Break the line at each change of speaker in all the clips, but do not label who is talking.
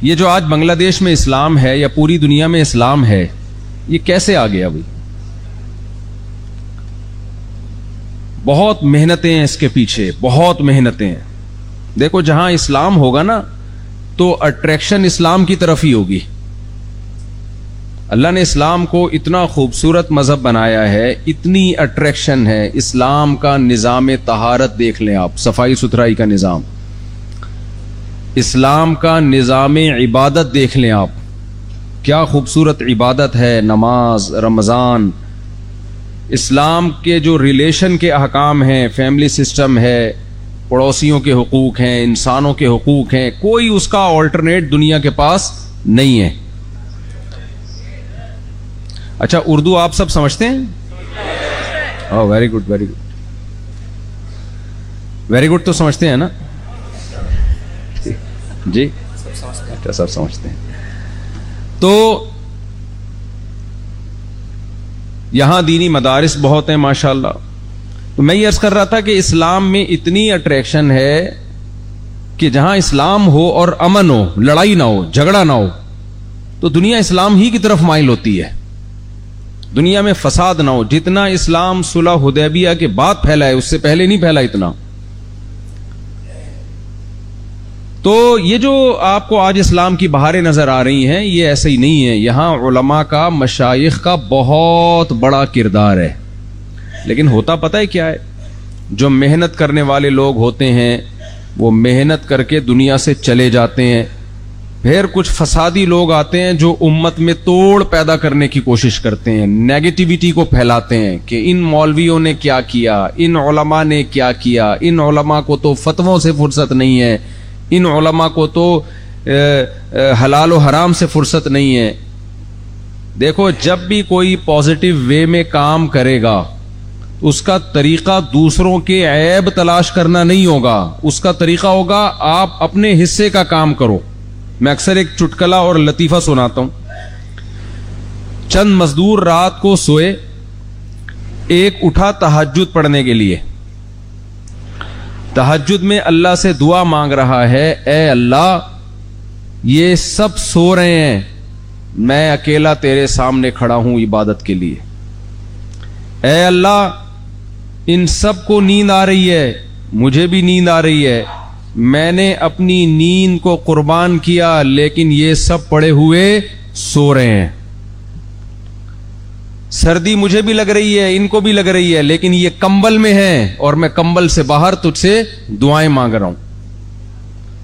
یہ جو آج بنگلہ دیش میں اسلام ہے یا پوری دنیا میں اسلام ہے، یہ کیسے آ گیا بھائی؟ بہت محنتیں ہیں اس کے پیچھے، بہت محنتیں ہیں. دیکھو جہاں اسلام ہوگا نا تو اٹریکشن اسلام کی طرف ہی ہوگی. اللہ نے اسلام کو اتنا خوبصورت مذہب بنایا ہے، اتنی اٹریکشن ہے. اسلام کا نظام طہارت دیکھ لیں آپ، صفائی ستھرائی کا نظام. اسلام کا نظام عبادت دیکھ لیں آپ، کیا خوبصورت عبادت ہے، نماز، رمضان. اسلام کے جو ریلیشن کے احکام ہیں، فیملی سسٹم ہے، پڑوسیوں کے حقوق ہیں، انسانوں کے حقوق ہیں، کوئی اس کا آلٹرنیٹ دنیا کے پاس نہیں ہے. اچھا اردو آپ سب سمجھتے ہیں؟ Very good very good very good. تو سمجھتے ہیں نا جی؟ اچھا سب سمجھتے ہیں. تو یہاں دینی مدارس بہت ہیں ماشاءاللہ. تو میں یہ عرض کر رہا تھا کہ اسلام میں اتنی اٹریکشن ہے کہ جہاں اسلام ہو اور امن ہو، لڑائی نہ ہو، جھگڑا نہ ہو، تو دنیا اسلام ہی کی طرف مائل ہوتی ہے. دنیا میں فساد نہ ہو. جتنا اسلام صلح حدیبیہ کے بعد پھیلا ہے، اس سے پہلے نہیں پھیلا اتنا. تو یہ جو آپ کو آج اسلام کی بہاریں نظر آ رہی ہیں، یہ ایسے ہی نہیں ہے. یہاں علماء کا، مشائخ کا بہت بڑا کردار ہے. لیکن ہوتا پتہ ہے کیا ہے؟ جو محنت کرنے والے لوگ ہوتے ہیں وہ محنت کر کے دنیا سے چلے جاتے ہیں. پھر کچھ فسادی لوگ آتے ہیں جو امت میں توڑ پیدا کرنے کی کوشش کرتے ہیں، نیگیٹیوٹی کو پھیلاتے ہیں کہ ان مولویوں نے کیا کیا، ان علماء نے کیا کیا، ان علماء کو تو فتووں سے فرصت نہیں ہے، ان علماء کو تو حلال و حرام سے فرصت نہیں ہے. دیکھو جب بھی کوئی پازیٹیو وے میں کام کرے گا، اس کا طریقہ دوسروں کے عیب تلاش کرنا نہیں ہوگا. اس کا طریقہ ہوگا آپ اپنے حصے کا کام کرو. میں اکثر ایک چٹکلا اور لطیفہ سناتا ہوں. چند مزدور رات کو سوئے، ایک اٹھا تہجد پڑھنے کے لیے. تہجد میں اللہ سے دعا مانگ رہا ہے، اے اللہ یہ سب سو رہے ہیں، میں اکیلا تیرے سامنے کھڑا ہوں عبادت کے لیے. اے اللہ ان سب کو نیند آ رہی ہے، مجھے بھی نیند آ رہی ہے، میں نے اپنی نیند کو قربان کیا، لیکن یہ سب پڑے ہوئے سو رہے ہیں. سردی مجھے بھی لگ رہی ہے، ان کو بھی لگ رہی ہے، لیکن یہ کمبل میں ہے اور میں کمبل سے باہر تجھ سے دعائیں مانگ رہا ہوں.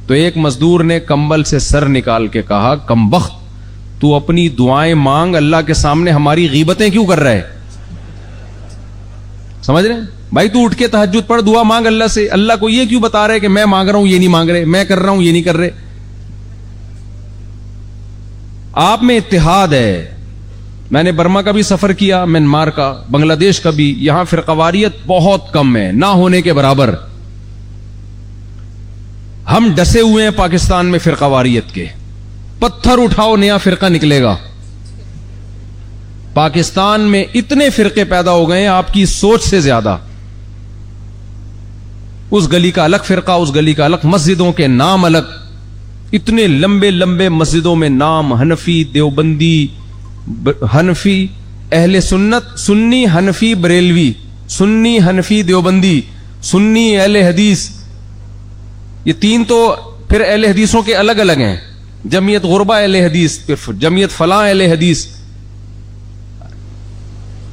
تو ایک مزدور نے کمبل سے سر نکال کے کہا، کمبخت تو اپنی دعائیں مانگ، اللہ کے سامنے ہماری غیبتیں کیوں کر رہا ہے؟ سمجھ رہے ہیں بھائی؟ تو اٹھ کے تہجد پڑھ، دعا مانگ اللہ سے. اللہ کو یہ کیوں بتا رہے کہ میں مانگ رہا ہوں یہ نہیں مانگ رہے، میں کر رہا ہوں یہ نہیں کر رہے؟ آپ میں اتحاد ہے. میں نے برما کا بھی سفر کیا، میانمار کا، بنگلہ دیش کا بھی. یہاں فرقواریت بہت کم ہے، نہ ہونے کے برابر. ہم ڈسے ہوئے ہیں پاکستان میں فرقواریت کے. پتھر اٹھاؤ نیا فرقہ نکلے گا. پاکستان میں اتنے فرقے پیدا ہو گئے ہیں آپ کی سوچ سے زیادہ. اس گلی کا الگ فرقہ، اس گلی کا الگ، مسجدوں کے نام الگ، اتنے لمبے لمبے مسجدوں میں نام، حنفی، دیوبندی، حنفی، اہل سنت، سنی، حنفی، بریلوی، سنی، حنفی، دیوبندی، سنی، اہل حدیث. یہ تین تو پھر اہل حدیثوں کے الگ الگ ہیں. جمعیت غربہ اہل حدیث، پھر جمعیت فلاں اہل حدیث.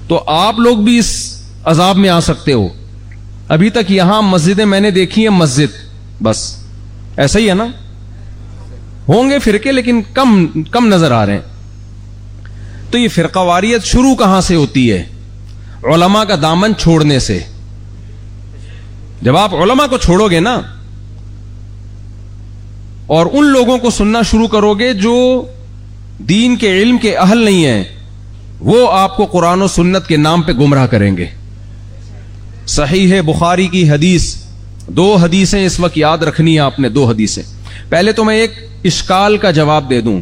تو آپ لوگ بھی اس عذاب میں آ سکتے ہو. ابھی تک یہاں مسجدیں میں نے دیکھی ہیں، مسجد بس ایسا ہی ہے نا. ہوں گے فرقے لیکن کم نظر آ رہے ہیں. تو یہ فرقہ واریت شروع کہاں سے ہوتی ہے؟ علماء کا دامن چھوڑنے سے. جب آپ علماء کو چھوڑو گے نا اور ان لوگوں کو سننا شروع کرو گے جو دین کے علم کے اہل نہیں ہیں، وہ آپ کو قرآن و سنت کے نام پہ گمراہ کریں گے. صحیح بخاری کی حدیث، 2 حدیثیں اس وقت یاد رکھنی ہے آپ نے. 2 حدیثیں. پہلے تو میں ایک اشکال کا جواب دے دوں.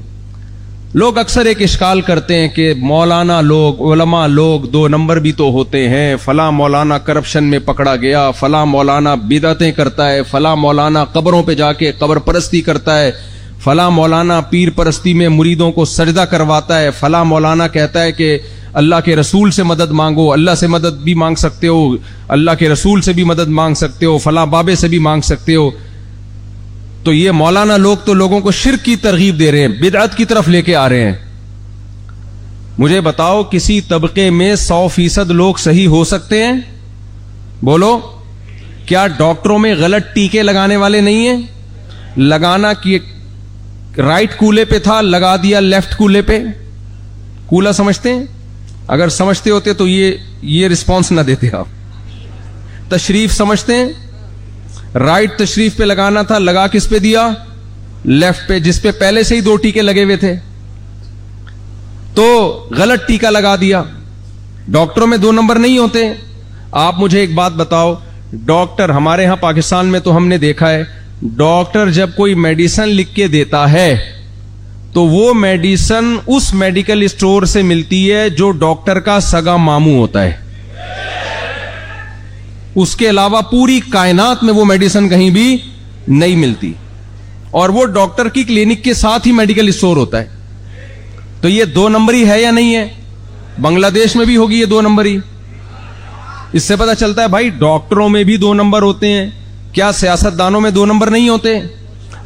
لوگ اکثر ایک اشکال کرتے ہیں کہ مولانا لوگ، علماء لوگ 2 نمبر بھی تو ہوتے ہیں. فلاں مولانا کرپشن میں پکڑا گیا، فلاں مولانا بدعتیں کرتا ہے، فلاں مولانا قبروں پہ جا کے قبر پرستی کرتا ہے، فلاں مولانا پیر پرستی میں مریدوں کو سجدہ کرواتا ہے، فلاں مولانا کہتا ہے کہ اللہ کے رسول سے مدد مانگو، اللہ سے مدد بھی مانگ سکتے ہو، اللہ کے رسول سے بھی مدد مانگ سکتے ہو، فلاں بابے سے بھی مانگ سکتے ہو. تو یہ مولانا لوگ تو لوگوں کو شرک کی ترغیب دے رہے ہیں، بدعت کی طرف لے کے آ رہے ہیں. مجھے بتاؤ کسی طبقے میں 100% لوگ صحیح ہو سکتے ہیں؟ بولو. کیا ڈاکٹروں میں غلط ٹیکے لگانے والے نہیں ہیں؟ لگانا کہ رائٹ کولے پہ تھا، لگا دیا لیفٹ کولے پہ. کولا سمجھتے ہیں؟ اگر سمجھتے ہوتے تو یہ رسپانس نہ دیتے آپ. تشریف سمجھتے ہیں؟ رائٹ تشریف پہ لگانا تھا، لگا کس پہ دیا؟ لیفٹ پہ، جس پہ پہلے سے ہی 2 ٹیکے لگے ہوئے تھے، تو غلط ٹیکا لگا دیا. ڈاکٹروں میں 2 نمبر نہیں ہوتے. آپ مجھے ایک بات بتاؤ، ڈاکٹر ہمارے ہاں پاکستان میں تو ہم نے دیکھا ہے، ڈاکٹر جب کوئی میڈیسن لکھ کے دیتا ہے تو وہ میڈیسن اس میڈیکل اسٹور سے ملتی ہے جو ڈاکٹر کا سگا ماموں ہوتا ہے. اس کے علاوہ پوری کائنات میں وہ میڈیسن کہیں بھی نہیں ملتی، اور وہ ڈاکٹر کی کلینک کے ساتھ ہی میڈیکل اسٹور ہوتا ہے. تو یہ 2 نمبری ہے یا نہیں ہے؟ بنگلہ دیش میں بھی ہوگی یہ 2 نمبری. اس سے پتہ چلتا ہے بھائی ڈاکٹروں میں بھی 2 نمبر ہوتے ہیں. کیا سیاست دانوں میں 2 نمبر نہیں ہوتے؟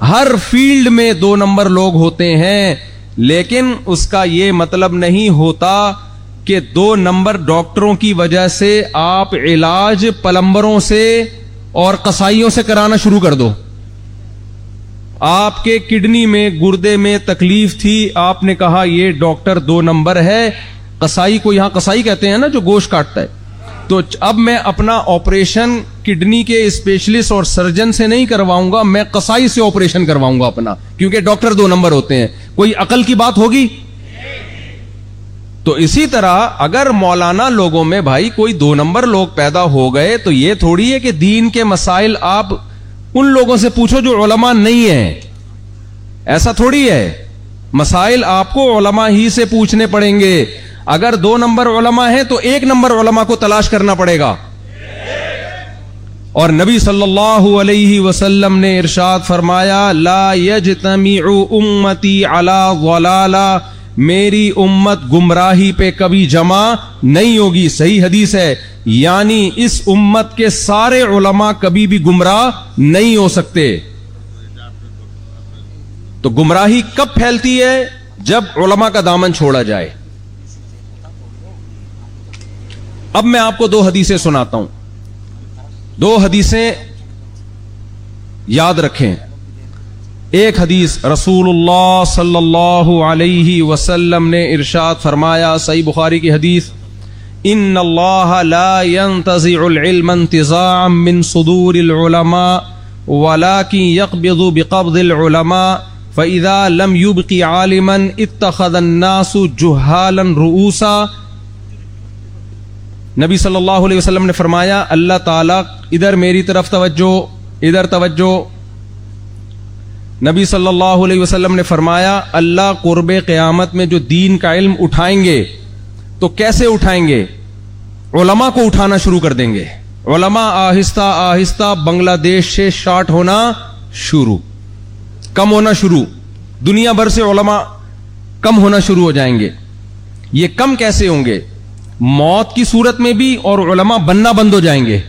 ہر فیلڈ میں 2 نمبر لوگ ہوتے ہیں. لیکن اس کا یہ مطلب نہیں ہوتا کہ 2 نمبر ڈاکٹروں کی وجہ سے آپ علاج پلمبروں سے اور قصائیوں سے کرانا شروع کر دو. آپ کے کڈنی میں، گردے میں تکلیف تھی، آپ نے کہا یہ ڈاکٹر 2 نمبر ہے. قصائی کو یہاں قصائی کہتے ہیں نا، جو گوشت کاٹتا ہے. تو اب میں اپنا آپریشن کڈنی کے اسپیشلسٹ اور سرجن سے نہیں کرواؤں گا، میں قصائی سے آپریشن کرواؤں گا اپنا، کیونکہ ڈاکٹر 2 نمبر ہوتے ہیں. کوئی عقل کی بات ہوگی؟ تو اسی طرح اگر مولانا لوگوں میں بھائی کوئی 2 نمبر لوگ پیدا ہو گئے تو یہ تھوڑی ہے کہ دین کے مسائل آپ ان لوگوں سے پوچھو جو علماء نہیں ہیں. ایسا تھوڑی ہے. مسائل آپ کو علماء ہی سے پوچھنے پڑیں گے. اگر 2 نمبر علماء ہیں تو 1 نمبر علماء کو تلاش کرنا پڑے گا. اور نبی صلی اللہ علیہ وسلم نے ارشاد فرمایا، لا یجتمع امتی علی ضلالہ، میری امت گمراہی پہ کبھی جمع نہیں ہوگی. صحیح حدیث ہے. یعنی اس امت کے سارے علماء کبھی بھی گمراہ نہیں ہو سکتے. تو گمراہی کب پھیلتی ہے؟ جب علماء کا دامن چھوڑا جائے. اب میں آپ کو 2 حدیثیں سناتا ہوں. 2 حدیثیں یاد رکھیں. ایک حدیث رسول اللہ صلی اللہ علیہ وسلم نے ارشاد فرمایا، صحیح بخاری کی حدیث، ان اللہ لا ينتزع العلم انتزاعا من صدور العلماء ولكن يقبض بقبض العلماء فاذا لم يبق عالما اتخذ الناس جهالا رؤوسا. نبی صلی اللہ علیہ وسلم نے فرمایا، اللہ تعالیٰ، ادھر میری طرف توجہ، ادھر توجہ. نبی صلی اللہ علیہ وسلم نے فرمایا، اللہ قرب قیامت میں جو دین کا علم اٹھائیں گے تو کیسے اٹھائیں گے؟ علماء کو اٹھانا شروع کر دیں گے. علماء آہستہ آہستہ بنگلہ دیش سے شارٹ ہونا شروع، کم ہونا شروع. دنیا بھر سے علماء کم ہونا شروع ہو جائیں گے. یہ کم کیسے ہوں گے؟ موت کی صورت میں بھی، اور علماء بننا بند ہو جائیں گے.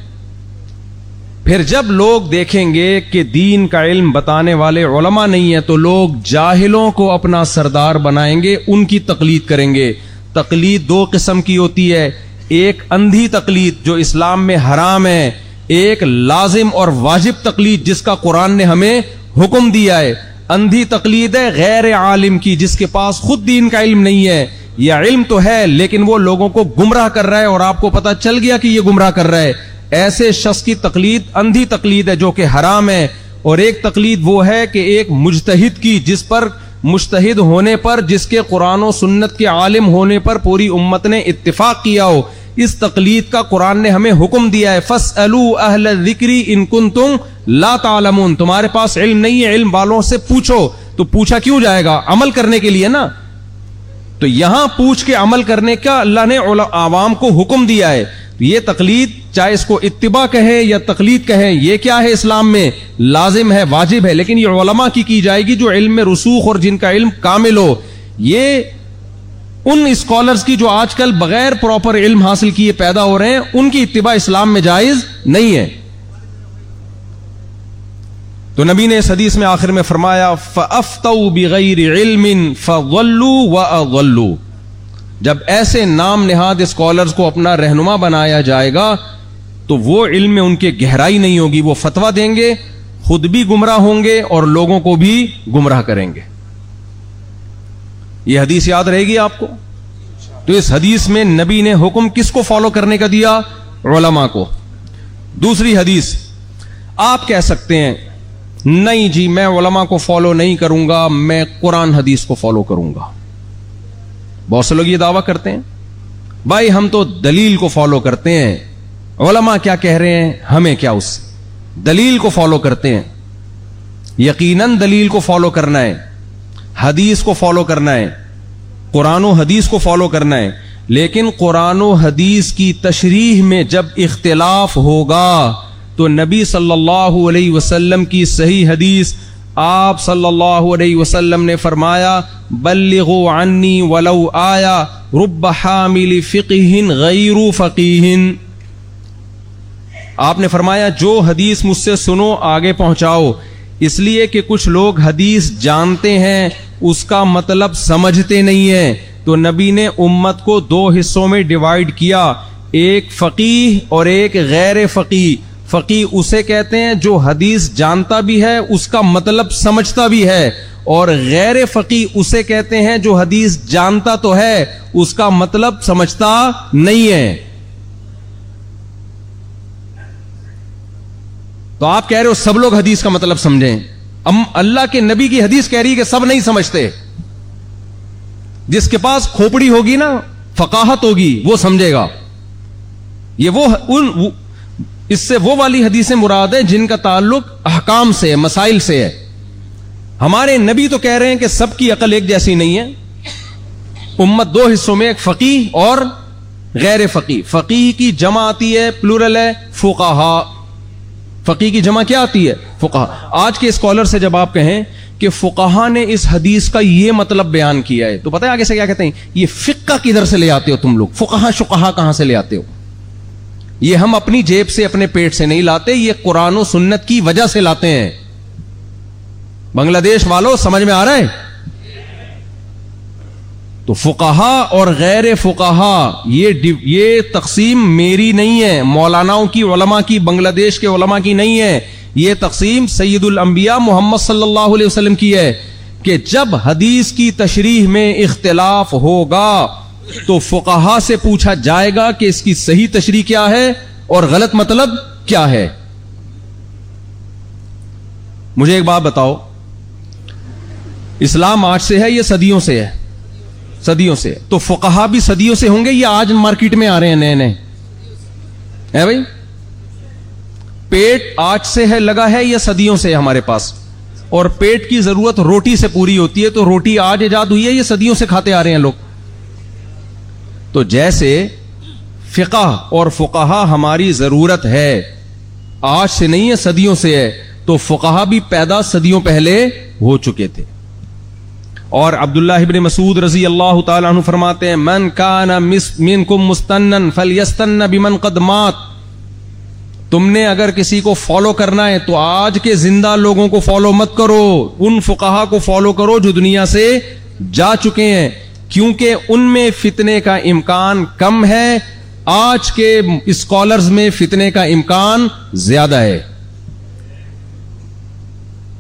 پھر جب لوگ دیکھیں گے کہ دین کا علم بتانے والے علماء نہیں ہیں تو لوگ جاہلوں کو اپنا سردار بنائیں گے، ان کی تقلید کریں گے. تقلید 2 قسم کی ہوتی ہے. ایک اندھی تقلید جو اسلام میں حرام ہے، ایک لازم اور واجب تقلید جس کا قرآن نے ہمیں حکم دیا ہے. اندھی تقلید ہے غیر عالم کی، جس کے پاس خود دین کا علم نہیں ہے، یا علم تو ہے لیکن وہ لوگوں کو گمراہ کر رہا ہے اور آپ کو پتا چل گیا کہ یہ گمراہ کر رہا ہے. ایسے شخص کی تقلید اندھی تقلید ہے جو کہ حرام ہے. اور ایک تقلید وہ ہے کہ ایک مجتہد کی، جس پر مجتہد ہونے پر، جس کے قرآن و سنت کے عالم ہونے پر پوری امت نے اتفاق کیا ہو. اس تقلید کا قرآن نے ہمیں حکم دیا ہے، فَاسْأَلُوا أَهْلَ الذِّكْرِ إِن كُنتُمْ لَا تَعْلَمُونَ. تمہارے پاس علم نہیں ہے، علم والوں سے پوچھو. تو پوچھا کیوں جائے گا؟ عمل کرنے کے لیے نا. تو یہاں پوچھ کے عمل کرنے کا اللہ نے عوام کو حکم دیا ہے. یہ تقلید چاہے اس کو اتباع کہیں یا تقلید کہیں، یہ کیا ہے اسلام میں لازم ہے، واجب ہے، لیکن یہ علماء کی جائے گی جو علم میں رسوخ اور جن کا علم کامل ہو. یہ ان اسکالرز کی جو آج کل بغیر پراپر علم حاصل کیے پیدا ہو رہے ہیں، ان کی اتباع اسلام میں جائز نہیں ہے. تو نبی نے اس حدیث میں آخر میں فرمایا فَأَفْتَوْا بِغَيْرِ عِلْمٍ فَضَلُّوا وَأَضَلُّوا. جب ایسے نام نہاد اسکالرز کو اپنا رہنما بنایا جائے گا تو وہ علم میں ان کے گہرائی نہیں ہوگی، وہ فتویٰ دیں گے، خود بھی گمراہ ہوں گے اور لوگوں کو بھی گمراہ کریں گے. یہ حدیث یاد رہے گی آپ کو. تو اس حدیث میں نبی نے حکم کس کو فالو کرنے کا دیا؟ علماء کو. دوسری حدیث، آپ کہہ سکتے ہیں نہیں جی میں علماء کو فالو نہیں کروں گا، میں قرآن حدیث کو فالو کروں گا. بہت سے لوگ یہ دعویٰ کرتے ہیں بھائی ہم تو دلیل کو فالو کرتے ہیں، علماء کیا کہہ رہے ہیں ہمیں کیا، اس سے دلیل کو فالو کرتے ہیں. یقیناً دلیل کو فالو کرنا ہے، حدیث کو فالو کرنا ہے، قرآن و حدیث کو فالو کرنا ہے، لیکن قرآن و حدیث کی تشریح میں جب اختلاف ہوگا تو نبی صلی اللہ علیہ وسلم کی صحیح حدیث، آپ صلی اللہ علیہ وسلم نے فرمایا بلغوا عنی ولو آیا رب حامل فقہ غیر فقیہ. آپ نے فرمایا جو حدیث مجھ سے سنو آگے پہنچاؤ، اس لیے کہ کچھ لوگ حدیث جانتے ہیں اس کا مطلب سمجھتے نہیں ہیں. تو نبی نے امت کو دو حصوں میں ڈیوائیڈ کیا، ایک فقیہ اور ایک غیر فقیہ. فقیہ اسے کہتے ہیں جو حدیث جانتا بھی ہے اس کا مطلب سمجھتا بھی ہے، اور غیر فقیہ اسے کہتے ہیں جو حدیث جانتا تو ہے اس کا مطلب سمجھتا نہیں ہے. تو آپ کہہ رہے ہو سب لوگ حدیث کا مطلب سمجھیں، اللہ کے نبی کی حدیث کہہ رہی ہے کہ سب نہیں سمجھتے. جس کے پاس کھوپڑی ہوگی نا، فقاہت ہوگی، وہ سمجھے گا. یہ اس سے وہ والی حدیثیں مراد ہے جن کا تعلق احکام سے ہے، مسائل سے ہے. ہمارے نبی تو کہہ رہے ہیں کہ سب کی عقل ایک جیسی نہیں ہے. امت دو حصوں میں، ایک فقیہ اور غیر فقیہ. فقیہ کی جمع آتی ہے، پلورل ہے، فقہا. فقیہ کی جمع کیا آتی ہے؟ فقہا. آج کے اسکالر سے جب آپ کہیں کہ فقہا نے اس حدیث کا یہ مطلب بیان کیا ہے، تو پتہ ہے آگے سے کیا کہتے ہیں؟ یہ فقہ کدھر سے لے آتے ہو تم لوگ؟ فقہا شقہا کہاں سے لے آتے ہو؟ یہ ہم اپنی جیب سے اپنے پیٹ سے نہیں لاتے، یہ قرآن و سنت کی وجہ سے لاتے ہیں. بنگلہ دیش والوں سمجھ میں آ رہا ہے؟ تو فقہا اور غیر فقہا یہ تقسیم میری نہیں ہے، مولاناؤں کی، علماء کی، بنگلہ دیش کے علماء کی نہیں ہے. یہ تقسیم سید الانبیاء محمد صلی اللہ علیہ وسلم کی ہے کہ جب حدیث کی تشریح میں اختلاف ہوگا تو فقہا سے پوچھا جائے گا کہ اس کی صحیح تشریح کیا ہے اور غلط مطلب کیا ہے. مجھے ایک بات بتاؤ، اسلام آج سے ہے یہ صدیوں سے ہے؟ صدیوں سے. تو فقہا بھی صدیوں سے ہوں گے یا آج مارکیٹ میں آ رہے ہیں نئے نئے؟ ہے بھائی، پیٹ آج سے ہے لگا ہے یا صدیوں سے ہے ہمارے پاس؟ اور پیٹ کی ضرورت روٹی سے پوری ہوتی ہے، تو روٹی آج ایجاد ہوئی ہے یہ صدیوں سے کھاتے آ رہے ہیں لوگ. تو جیسے فقہ اور فقہا ہماری ضرورت ہے، آج سے نہیں ہے صدیوں سے ہے، تو فقہا بھی پیدا صدیوں پہلے ہو چکے تھے. اور عبداللہ ابن مسعود رضی اللہ تعالیٰ عنہ فرماتے ہیں من کان منکم مستنن فلیستن بمن قد مات. تم نے اگر کسی کو فالو کرنا ہے تو آج کے زندہ لوگوں کو فالو مت کرو، ان فقہا کو فالو کرو جو دنیا سے جا چکے ہیں، کیونکہ ان میں فتنے کا امکان کم ہے، آج کے اسکالرز میں فتنے کا امکان زیادہ ہے.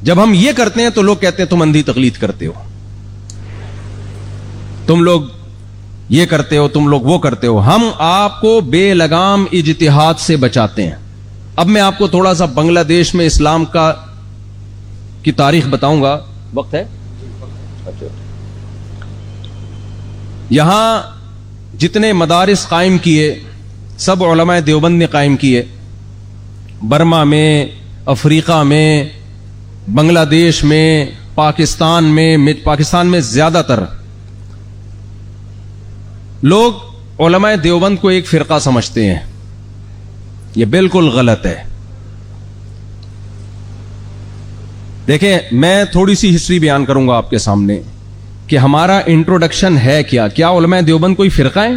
جب ہم یہ کرتے ہیں تو لوگ کہتے ہیں تم اندھی تقلید کرتے ہو، تم لوگ یہ کرتے ہو، تم لوگ وہ کرتے ہو. ہم آپ کو بے لگام اجتہاد سے بچاتے ہیں. اب میں آپ کو تھوڑا سا بنگلہ دیش میں اسلام کی تاریخ بتاؤں گا. وقت ہے؟ یہاں جتنے مدارس قائم کیے سب علماء دیوبند نے قائم کیے. برما میں، افریقہ میں، بنگلہ دیش میں، پاکستان میں زیادہ تر لوگ علماء دیوبند کو ایک فرقہ سمجھتے ہیں. یہ بالکل غلط ہے. دیکھیں میں تھوڑی سی ہسٹری بیان کروں گا آپ کے سامنے کہ ہمارا انٹروڈکشن ہے کیا علماء دیوبند کوئی فرقہ ہے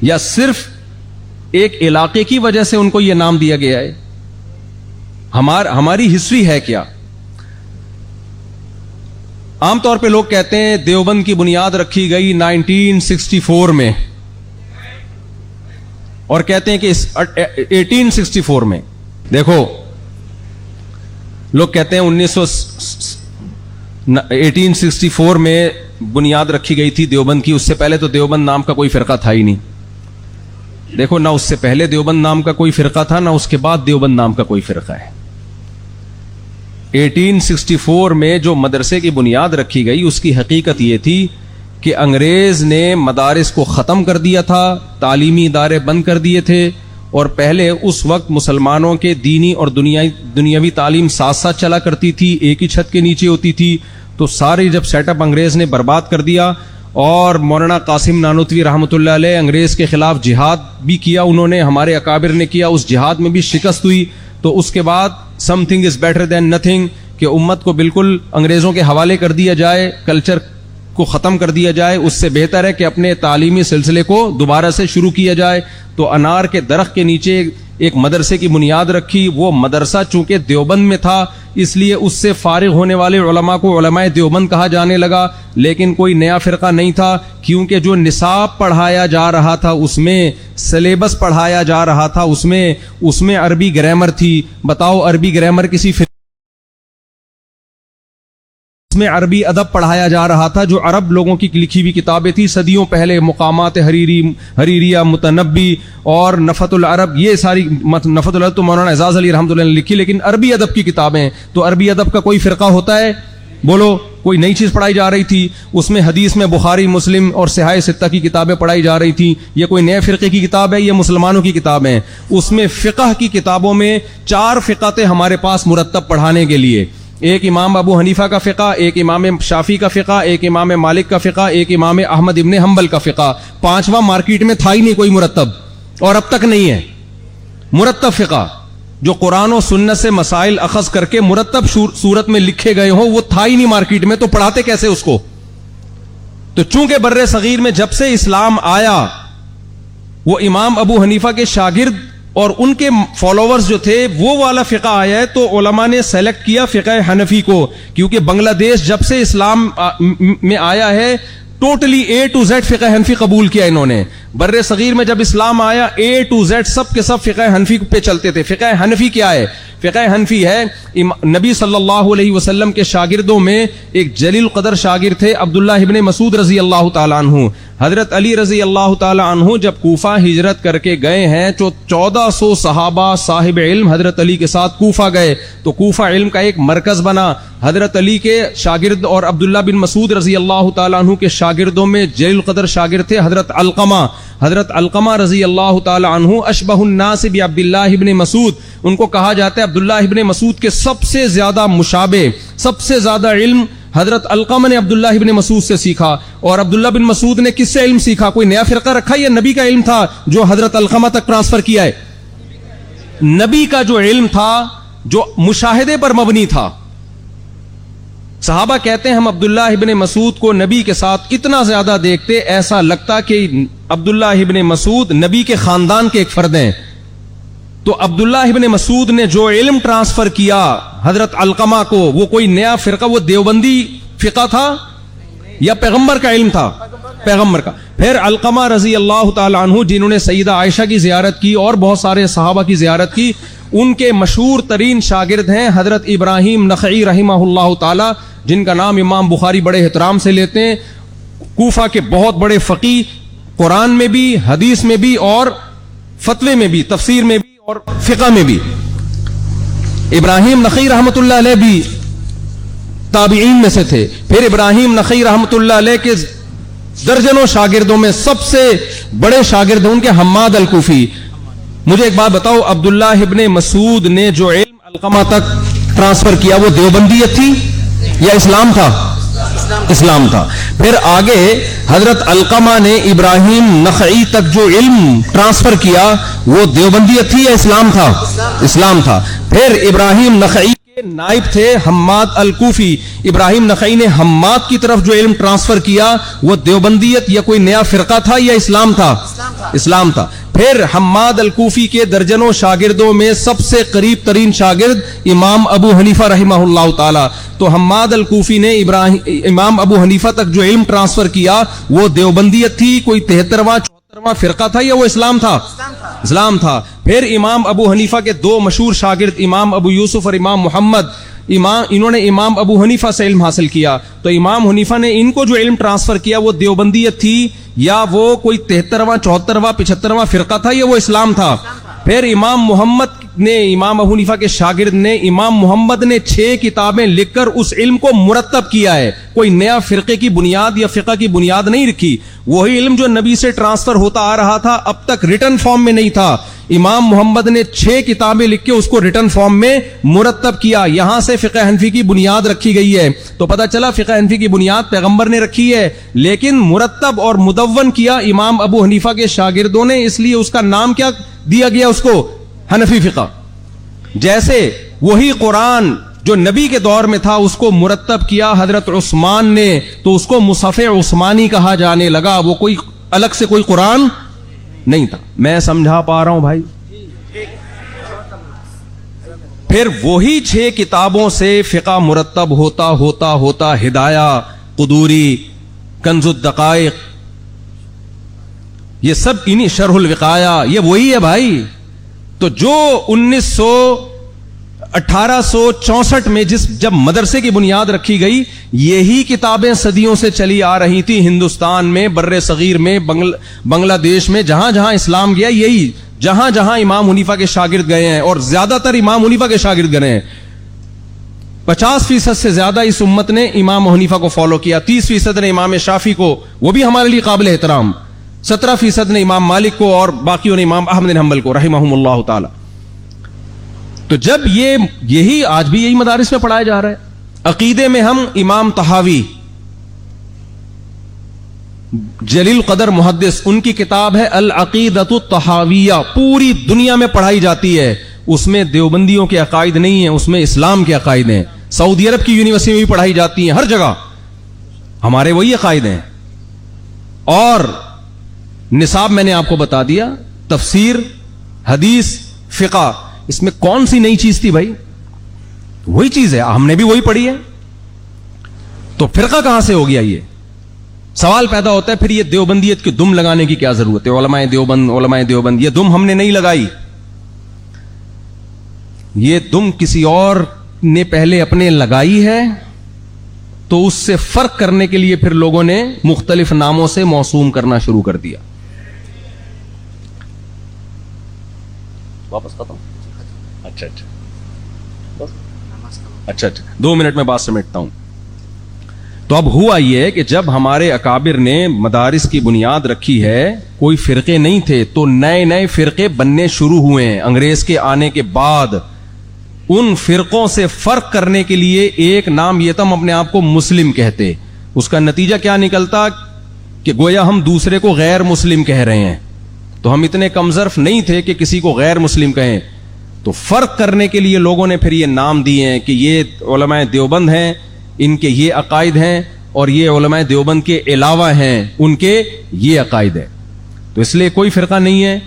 یا صرف ایک علاقے کی وجہ سے ان کو یہ نام دیا گیا ہے؟ ہماری ہسٹری ہے کیا؟ عام طور پہ لوگ کہتے ہیں دیوبند کی بنیاد رکھی گئی 1964 میں اور کہتے ہیں کہ 1864 میں. دیکھو لوگ کہتے ہیں 1864 میں بنیاد رکھی گئی تھی دیوبند کی. اس سے پہلے تو دیوبند نام کا کوئی فرقہ تھا ہی نہیں. دیکھو نہ اس سے پہلے دیوبند نام کا کوئی فرقہ تھا نہ اس کے بعد دیوبند نام کا کوئی فرقہ ہے. 1864 میں جو مدرسے کی بنیاد رکھی گئی اس کی حقیقت یہ تھی کہ انگریز نے مدارس کو ختم کر دیا تھا, تعلیمی ادارے بند کر دیے تھے, اور پہلے اس وقت مسلمانوں کے دینی اور دنیاوی تعلیم ساتھ ساتھ چلا کرتی تھی, ایک ہی چھت کے نیچے ہوتی تھی. تو ساری جب سیٹ اپ انگریز نے برباد کر دیا اور مولانا قاسم نانوتوی رحمۃ اللہ علیہ انگریز کے خلاف جہاد بھی کیا, انہوں نے, ہمارے اکابر نے کیا, اس جہاد میں بھی شکست ہوئی. تو اس کے بعد some thing is better than nothing, کہ امت کو بالکل انگریزوں کے حوالے کر دیا جائے, کلچر کو ختم کر دیا جائے, اس سے بہتر ہے کہ اپنے تعلیمی سلسلے کو دوبارہ سے شروع کیا جائے. تو انار کے درخت کے نیچے ایک مدرسے کی بنیاد رکھی. وہ مدرسہ چونکہ دیوبند میں تھا اس لیے اس سے فارغ ہونے والے علماء کو علماء دیوبند کہا جانے لگا, لیکن کوئی نیا فرقہ نہیں تھا, کیونکہ جو نصاب پڑھایا جا رہا تھا, اس میں سلیبس پڑھایا جا رہا تھا, اس میں عربی گرامر تھی. بتاؤ عربی گرامر کسی میں عربی ادب پڑھایا جا رہا تھا جو عرب لوگوں کی لکھی ہوئی کتابیں تھی صدیوں پہلے, مقامات حریریہ, متنبی اور نفت العرب, یہ ساری, نفت العرب تو مولانا اعزاز علی رحمۃ اللہ نے لکھی, لیکن عربی ادب کی کتابیں. تو عربی ادب کا کوئی فرقہ ہوتا ہے؟ بولو, کوئی نئی چیز پڑھائی جا رہی تھی. اس میں حدیث میں بخاری, مسلم اور صحاح ستہ کی کتابیں پڑھائی جا رہی تھیں. یہ کوئی نئے فرقے کی کتاب ہے؟ یہ مسلمانوں کی کتاب ہے. اس میں فقہ کی کتابوں میں 4 فقہ تھے ہمارے پاس مرتب پڑھانے کے لیے. ایک امام ابو حنیفہ کا فقہ, ایک امام شافعی کا فقہ, ایک امام مالک کا فقہ, ایک امام احمد ابن حنبل کا فقہ. 5واں مارکیٹ میں تھا ہی نہیں کوئی مرتب, اور اب تک نہیں ہے مرتب فقہ جو قرآن و سنت سے مسائل اخذ کر کے مرتب صورت میں لکھے گئے ہوں. وہ تھا ہی نہیں مارکیٹ میں, تو پڑھاتے کیسے اس کو؟ تو چونکہ بر صغیر میں جب سے اسلام آیا, وہ امام ابو حنیفہ کے شاگرد اور ان کے فالوورز جو تھے وہ والا فقہ آیا ہے, تو علماء نے سیلیکٹ کیا فقہ حنفی کو, کیونکہ بنگلہ دیش جب سے اسلام میں آیا ہے ٹوٹلی A to Z فقہ حنفی قبول کیا انہوں نے. بر صغیر میں جب اسلام آیا A to Z سب کے سب فقہ حنفی پہ چلتے تھے. فقہ حنفی کیا ہے؟ فقہ حنفی ہے نبی صلی اللہ علیہ وسلم کے شاگردوں میں ایک جلیل قدر شاگرد تھے عبداللہ ابن مسعود رضی اللہ تعالیٰ عنہ. حضرت علی رضی اللہ تعالیٰ عنہ جب کوفہ ہجرت کر کے گئے ہیں تو 1400 صحابہ صاحب علم حضرت علی کے ساتھ کوفہ گئے, تو کوفہ علم کا ایک مرکز بنا. حضرت علی کے شاگرد اور عبداللہ بن مسعود رضی اللہ تعالیٰ عنہ کے شاگردوں میں جلیل قدر شاگرد تھے حضرت علقمہ. حضرت علقمہ رضی اللہ تعالی عنہ اشبہ الناس بعبداللہ ابن مسعود, ان کو کہا جاتا ہے عبداللہ ابن مسعود کے سب سے زیادہ مشابہ, سب سے زیادہ علم حضرت علقمہ نے عبداللہ ابن مسعود سے سیکھا. اور عبداللہ بن مسعود نے کس سے علم سیکھا؟ کوئی نیا فرقہ رکھا یا نبی کا علم تھا جو حضرت علقمہ تک ٹرانسفر کیا ہے؟ نبی کا جو علم تھا جو مشاہدے پر مبنی تھا. صحابہ کہتے ہیں ہم عبداللہ ابن مسعود کو نبی کے ساتھ اتنا زیادہ دیکھتے ایسا لگتا کہ عبداللہ ابن مسعود نبی کے خاندان کے ایک فرد ہیں. تو عبداللہ ابن مسعود نے جو علم ٹرانسفر کیا حضرت علقمہ کو, وہ کوئی نیا فرقہ, وہ دیوبندی فقہ تھا یا پیغمبر کا علم تھا؟ پیغمبر کا. پھر علقمہ رضی اللہ تعالی عنہ جنہوں نے سیدہ عائشہ کی زیارت کی اور بہت سارے صحابہ کی زیارت کی, ان کے مشہور ترین شاگرد ہیں حضرت ابراہیم نخعی رحمہ اللہ تعالی, جن کا نام امام بخاری بڑے احترام سے لیتے ہیں. کوفہ کے بہت بڑے فقی, قرآن میں بھی, حدیث میں بھی, اور فتوے میں بھی, تفسیر میں بھی اور فقہ میں بھی. ابراہیم نخعی رحمۃ اللہ علیہ بھی تابعین میں سے تھے. پھر ابراہیم نخعی رحمۃ اللہ علیہ کے درجنوں شاگردوں میں سب سے بڑے شاگرد ان کے حماد الکوفی. مجھے ایک بات بتاؤ, عبداللہ ابن مسعود نے جو علم علقمہ تک ٹرانسفر کیا وہ دیوبندیت تھی یا اسلام تھا؟ اسلام تھا. پھر آگے حضرت علقمہ نے ابراہیم نخعی تک جو علم ٹرانسفر کیا وہ دیوبندیت تھی یا اسلام تھا؟ اسلام تھا. پھر ابراہیم نخعی کے نائب تھے حماد الکوفی. ابراہیم نخعی نے حماد کی طرف جو علم ٹرانسفر کیا وہ دیوبندیت یا کوئی نیا فرقہ تھا یا اسلام تھا؟ اسلام تھا. پھر حماد الکوفی کے درجنوں شاگردوں میں سب سے قریب ترین شاگرد امام ابو حنیفہ رحمہ اللہ تعالی. تو حماد الکوفی نے امام ابو حنیفہ تک جو علم ٹرانسفر کیا وہ دیوبندیت تھی، کوئی 73واں 74واں فرقہ تھا یا وہ اسلام تھا؟ اسلام تھا. پھر امام ابو حنیفہ کے دو مشہور شاگرد امام ابو یوسف اور امام محمد، انہوں نے امام ابو حنیفہ سے علم حاصل کیا. تو امام حنیفہ نے ان کو جو علم ٹرانسفر کیا وہ دیوبندیت تھی یا وہ کوئی 73واں 74واں 75واں فرقہ تھا یا وہ اسلام تھا؟ پھر امام محمد نے، امام ابو حنیفہ کے شاگرد نے، امام محمد نے 6 کتابیں لکھ کر اس علم کو مرتب کیا ہے. کوئی نیا فرقے کی بنیاد یا فقہ کی بنیاد نہیں رکھی. وہی علم جو نبی سے ٹرانسفر ہوتا آ رہا تھا اب تک ریٹن فارم میں نہیں تھا. امام محمد نے 6 کتابیں لکھ کے اس کو ریٹن فارم میں مرتب کیا. یہاں سے فقہ حنفی کی بنیاد رکھی گئی ہے. تو پتہ چلا فقہ حنفی کی بنیاد پیغمبر نے رکھی ہے لیکن مرتب اور مدون کیا امام ابو حنیفہ کے شاگردوں نے، اس لیے اس کا نام کیا دیا گیا اس کو؟ حنفی فقہ. جیسے وہی قرآن جو نبی کے دور میں تھا اس کو مرتب کیا حضرت عثمان نے تو اس کو مصحف عثمانی کہا جانے لگا. وہ کوئی الگ سے کوئی قرآن نہیں تھا. میں سمجھا پا رہا ہوں بھائی؟ پھر وہی 6 کتابوں سے فقہ مرتب ہوتا ہوتا ہوتا ہدایہ، قدوری، کنز الدقائق، یہ سب انہی، شرح الوقایہ، یہ وہی ہے بھائی. تو جو 1864 میں جب مدرسے کی بنیاد رکھی گئی یہی کتابیں صدیوں سے چلی آ رہی تھی ہندوستان میں، بر صغیر میں، بنگلہ دیش میں، جہاں جہاں اسلام گیا یہی، جہاں جہاں امام حنیفہ کے شاگرد گئے ہیں اور زیادہ تر امام حنیفہ کے شاگرد گئے ہیں. 50% سے زیادہ اس امت نے امام حنیفہ کو فالو کیا. 30% نے امام شافعی کو، وہ بھی ہمارے لیے قابل احترام. 17% نے امام مالک کو اور باقیوں نے امام احمد بن حنبل کو رحمہم اللہ تعالی. تو جب یہی آج بھی یہی مدارس میں پڑھایا جا رہا ہے. عقیدے میں ہم امام طحاوی جلیل قدر محدث، ان کی کتاب ہے العقیدۃ الطحاویہ، پوری دنیا میں پڑھائی جاتی ہے. اس میں دیوبندیوں کے عقائد نہیں ہیں، اس میں اسلام کے عقائد ہیں. سعودی عرب کی یونیورسٹی میں بھی پڑھائی جاتی ہیں، ہر جگہ ہمارے وہی عقائد ہیں. اور نصاب میں نے آپ کو بتا دیا، تفسیر، حدیث، فقہ، اس میں کون سی نئی چیز تھی بھائی؟ وہی چیز ہے، ہم نے بھی وہی پڑھی ہے. تو فرقہ کہاں سے ہو گیا؟ یہ سوال پیدا ہوتا ہے. پھر یہ دیوبندیت کی دم لگانے کی کیا ضرورت ہے؟ علماء دیوبند، علماء دیوبند، یہ دم ہم نے نہیں لگائی، یہ دم کسی اور نے پہلے اپنے لگائی ہے. تو اس سے فرق کرنے کے لیے پھر لوگوں نے مختلف ناموں سے موسوم کرنا شروع کر دیا. واپس ختم؟ اچھا 2 منٹ میں بات سمیٹتا ہوں. تو اب ہوا یہ کہ جب ہمارے اکابر نے مدارس کی بنیاد رکھی ہے، کوئی فرقے نہیں تھے، تو نئے نئے فرقے بننے شروع ہوئے ہیں. انگریز کے آنے کے بعد ان فرقوں سے فرق کرنے کے لیے ایک نام یہ تھا، ہم اپنے آپ کو مسلم کہتے. اس کا نتیجہ کیا نکلتا کہ گویا ہم دوسرے کو غیر مسلم کہہ رہے ہیں. تو ہم اتنے کمظرف نہیں تھے کہ کسی کو غیر مسلم کہیں. تو فرق کرنے کے لیے لوگوں نے پھر یہ نام دیے ہیں کہ یہ علماء دیوبند ہیں، ان کے یہ عقائد ہیں، اور یہ علماء دیوبند کے علاوہ ہیں، ان کے یہ عقائد ہیں. تو اس لیے کوئی فرقہ نہیں ہے.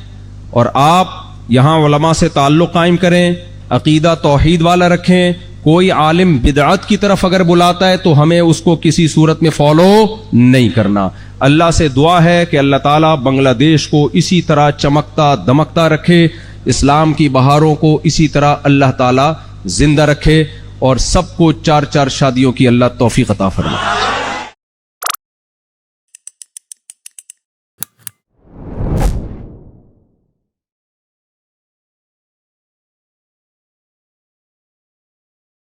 اور آپ یہاں علماء سے تعلق قائم کریں، عقیدہ توحید والا رکھیں. کوئی عالم بدعت کی طرف اگر بلاتا ہے تو ہمیں اس کو کسی صورت میں فالو نہیں کرنا. اللہ سے دعا ہے کہ اللہ تعالیٰ بنگلہ دیش کو اسی طرح چمکتا دمکتا رکھے، اسلام کی بہاروں کو اسی طرح اللہ تعالیٰ زندہ رکھے، اور سب کو 4 شادیوں کی اللہ توفیق عطا فرمائے.